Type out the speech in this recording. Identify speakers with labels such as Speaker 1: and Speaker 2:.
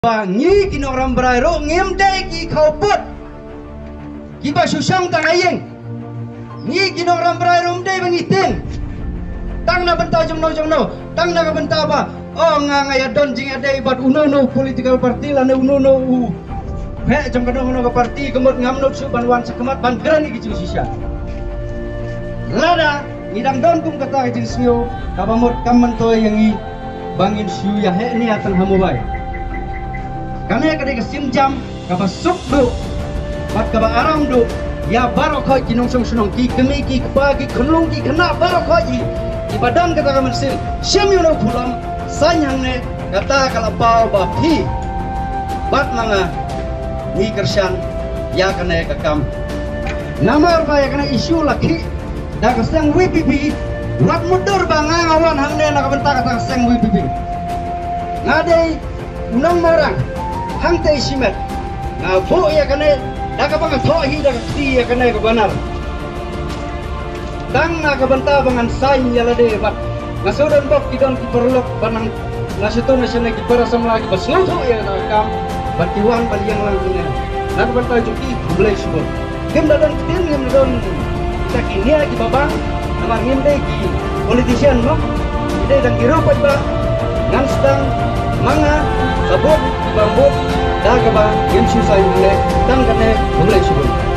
Speaker 1: Bangi kinoram brairo ngemdai ki kau put kiba susang tang ayeng ni kinoram brairo mdai bangiting tang na benta jomno tang na benta ba oh ngaya don jing adai bat unono political party la ne unono u he jam kadong ka party kemot ngamno su banwan sekemat ban grani ki sisa lada idang don kum kata jing sio kabamot kamman to yangi bangin siu ya he ni atang hamubai kami kadang kesim jam kaba suk do bat kaba aram do ya barokah kinong song sunong ki kemi ki bagi kenung ki kena barokah ji ibadan kata kami sil syami uno pulam sanyang ne kata kalau bau bapi bat manga ni kersan ya kena kakam nama apa ya kena isu laki dah keseng WPP wat mudur banga awan hang ne nak bentak kata keseng WPP ngadai unang marang hang tei simet ngapo ya kene daga bang thohi daga ti ya kene ko banar tang na ka banta bangan sai ya lade bat ngasodan bok kidon ki perlok banang ngasito na siya ki para sam lagi basngo ya na kam batiwan baliang lang ne na ka banta juki bulay subo gem dadan tin gem don takinia ki babang amang ngende ki politician mo ide dang girupat ba nganstang manga sabot bambut dah kaba game susah ini, tang kene mulai sebut.